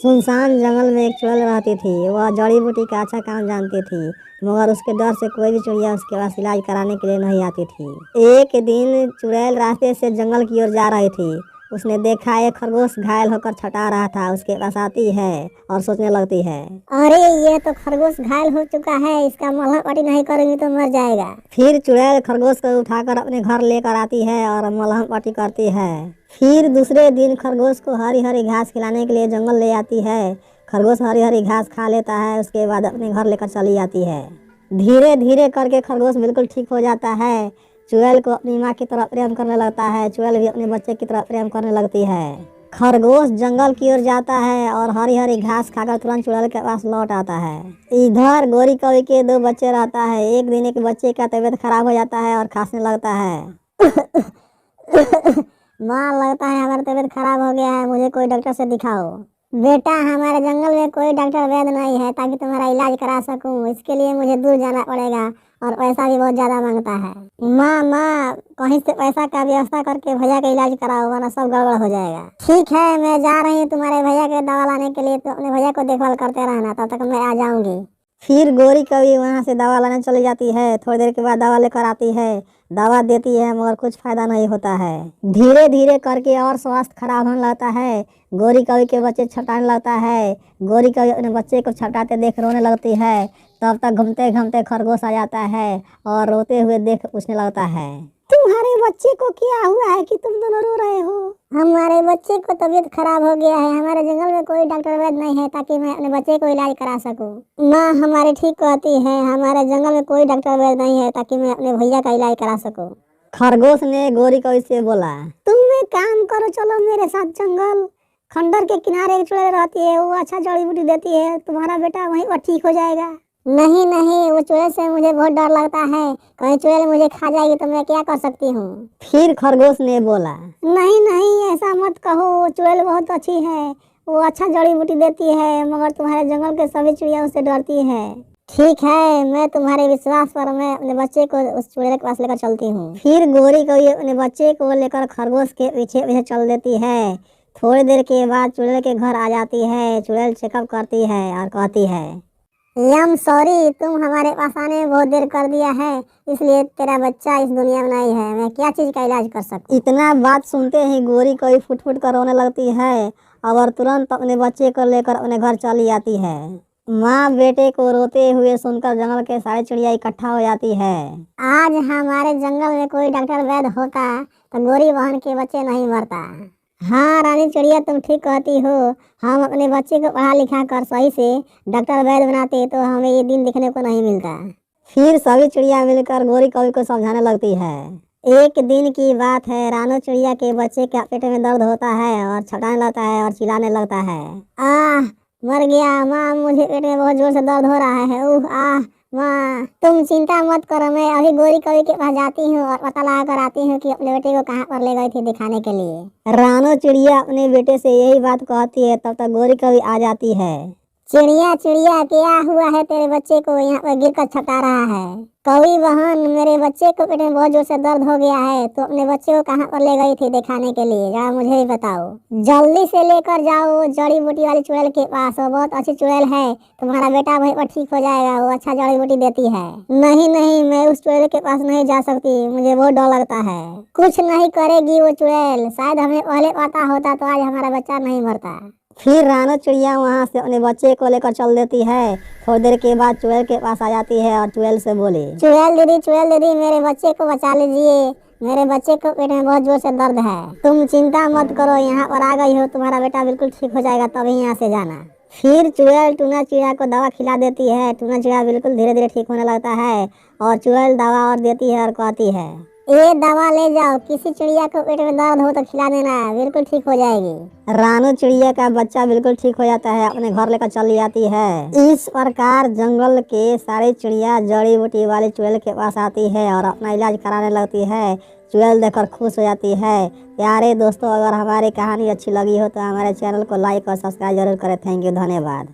सुनसान जंगल में एक चुड़ैल रहती थी। वह जड़ी बूटी का अच्छा काम जानती थी, मगर उसके डर से कोई भी चिड़िया उसके पास इलाज कराने के लिए नहीं आती थी। एक दिन चुड़ैल रास्ते से जंगल की ओर जा रही थी। उसने देखा एक खरगोश घायल होकर छटा रहा था। उसके पास आती है और सोचने लगती है, अरे ये तो खरगोश घायल हो चुका है, इसका मलहम पट्टी नहीं करेंगे तो मर जाएगा। फिर चुड़ैल खरगोश को उठाकर अपने घर लेकर आती है और मलहम पट्टी करती है। फिर दूसरे दिन खरगोश को हरी हरी घास खिलाने के लिए जंगल ले आती है। खरगोश हरी हरी घास खा लेता है। उसके बाद अपने घर लेकर चली जाती है। धीरे धीरे करके खरगोश बिल्कुल ठीक हो जाता है। चुड़ैल को अपनी माँ की तरह प्रेम करने लगता है। चुड़ैल भी अपने बच्चे की तरह प्रेम करने लगती है। खरगोश जंगल की ओर जाता है और हरी हरी घास खाकर तुरंत चुड़ैल के पास लौट आता है। इधर गोरी कौवी के दो बच्चे रहता है। एक दिन एक बच्चे का तबीयत खराब हो जाता है और खांसने लगता है। माँ, लगता है हमारी तबीयत खराब हो गया है, मुझे कोई डॉक्टर से दिखाओ। बेटा, हमारे जंगल में कोई डॉक्टर वैद्य नहीं है ताकि तुम्हारा इलाज करा सकूं। इसके लिए मुझे दूर जाना पड़ेगा और पैसा भी बहुत ज्यादा मांगता है। माँ, कहीं से पैसा का व्यवस्था करके भैया का इलाज कराओ, वरना सब गड़बड़ हो जाएगा। ठीक है, मैं जा रही हूँ तुम्हारे भैया के दवा लाने के लिए। तो अपने भैया को देखभाल करते रहना, तब तक मैं आ जाऊंगी। फिर गोरी कौवी वहाँ से दवा लाने चली जाती है। थोड़ी देर के बाद दवा लेकर आती है। दवा देती है मगर कुछ फायदा नहीं होता है। धीरे धीरे करके और स्वास्थ्य खराब होने लगता है। गोरी कौवी के बच्चे छटाने लगता है। गोरी कौवी अपने बच्चे को छटाते देख रोने लगती है। तब तक घूमते घूमते खरगोश आ जाता है और रोते हुए देख पूछने लगता है, तुम्हारे बच्चे को क्या हुआ है कि तुम दोनों रो रहे हो? हमारे बच्चे को तबीयत खराब हो गया है। हमारे जंगल में कोई डॉक्टर वैद्य नहीं है ताकि मैं अपने बच्चे को इलाज करा सकूं। माँ हमारी ठीक कहती है, हमारे जंगल में कोई डॉक्टर वैद्य नहीं है ताकि मैं अपने भैया का इलाज करा सकूं। खरगोश ने गोरी कौवी से बोला, तुम एक काम करो, चलो मेरे साथ जंगल। खंडर के किनारे एक चुड़ैल रहती है, वो अच्छा जड़ी बूटी देती है, तुम्हारा बेटा वहीं पर ठीक हो जाएगा। नहीं, वो चुड़ैल से मुझे बहुत डर लगता है। कहीं चुड़ैल मुझे खा जाएगी तो मैं क्या कर सकती हूँ। फिर खरगोश ने बोला, नहीं, ऐसा मत कहो, चुड़ैल बहुत अच्छी है, वो अच्छा जड़ी बूटी देती है, मगर तुम्हारे जंगल के सभी चिड़िया उससे डरती है। ठीक है, मैं तुम्हारे विश्वास पर मैं अपने बच्चे को उस चुड़ैल के पास लेकर चलती हूँ। फिर गोरी कौवी अपने बच्चे को लेकर खरगोश के पीछे पीछे चल देती है। थोड़ी देर के बाद चुड़ैल के घर आ जाती है। चुड़ैल चेकअप करती है और कहती है, सॉरी, तुम हमारे पास आने में बहुत देर कर दिया है, इसलिए तेरा बच्चा इस दुनिया में नहीं है। मैं क्या चीज का इलाज कर सकती। इतना बात सुनते ही गोरी कौवी फुट फुट कर रोने लगती है और तुरंत अपने बच्चे को लेकर अपने घर चली आती है। माँ बेटे को रोते हुए सुनकर जंगल के सारे चिड़िया इकट्ठा हो जाती है। आज हमारे जंगल में कोई डॉक्टर वैद्य होता तो गोरी बहन के बच्चे नहीं मरता। हाँ रानी चिड़िया, तुम ठीक कहती हो। हम अपने बच्चे को पढ़ा लिखा कर सही से डॉक्टर वैद्य बनाते तो हमें ये दिन दिखने को नहीं मिलता। फिर सभी चिड़िया मिलकर गोरी कौवी को समझाने लगती है। एक दिन की बात है, रानो चिड़िया के बच्चे के पेट में दर्द होता है और छटाने लगता है और चिल्लाने लगता है, आह मर गया माँ, मुझे पेट में बहुत जोर से दर्द हो रहा है, आह माँ। तुम चिंता मत करो, मैं अभी गोरी कौवी के पास जाती हूँ और पता लगा कर आती हूँ कि अपने बेटे को कहाँ पर ले गई थी दिखाने के लिए। रानो चिड़िया अपने बेटे से यही बात कहती है। तब तक गोरी कौवी आ जाती है। चिड़िया क्या हुआ है तेरे बच्चे को, यहाँ पर गिर कर छटा रहा है? कौवी बहन, मेरे बच्चे को पेट में बहुत जोर से दर्द हो गया है, तो अपने बच्चे को कहाँ पर ले गई थी दिखाने के लिए, जरा मुझे भी बताओ। जल्दी से लेकर जाओ जड़ी बूटी वाली चुड़ैल के पास, वो बहुत अच्छी चुड़ैल है, तुम्हारा बेटा वहीं पर ठीक हो जाएगा, वो अच्छा जड़ी बूटी देती है। नहीं, मैं उस चुड़ैल के पास नहीं जा सकती, मुझे बहुत डर लगता है। कुछ नहीं करेगी वो चुड़ैल, शायद हमें पहले पता होता तो आज हमारा बच्चा नहीं मरता। फिर रानो चिड़िया वहाँ से अपने बच्चे को लेकर चल देती है। थोड़ी देर के बाद चुड़ैल के पास आ जाती है और चुड़ैल से बोली, चुड़ैल दीदी, मेरे बच्चे को बचा लीजिए, मेरे बच्चे को पेट में बहुत जोर से दर्द है। तुम चिंता मत करो, यहाँ पर आ गई हो, तुम्हारा बेटा बिल्कुल ठीक हो जाएगा, तभी यहाँ से जाना। फिर चुड़ैल टूना चिड़िया को दवा खिला देती है। टूना चिड़िया बिल्कुल धीरे धीरे ठीक होने लगता है और चुड़ैल दवा और देती है और कहती है, ये दवा ले जाओ, किसी चिड़िया को पेट में दर्द हो तो खिला देना, बिल्कुल ठीक हो जाएगी। रानो चिड़िया का बच्चा बिल्कुल ठीक हो जाता है, अपने घर लेकर चली जाती है। इस प्रकार जंगल के सारे चिड़िया जड़ी बूटी वाली चुड़ैल के पास आती है और अपना इलाज कराने लगती है। चुड़ैल देखकर खुश हो जाती है। प्यारे दोस्तों, अगर हमारी कहानी अच्छी लगी हो तो हमारे चैनल को लाइक और सब्सक्राइब जरूर करें। थैंक यू, धन्यवाद।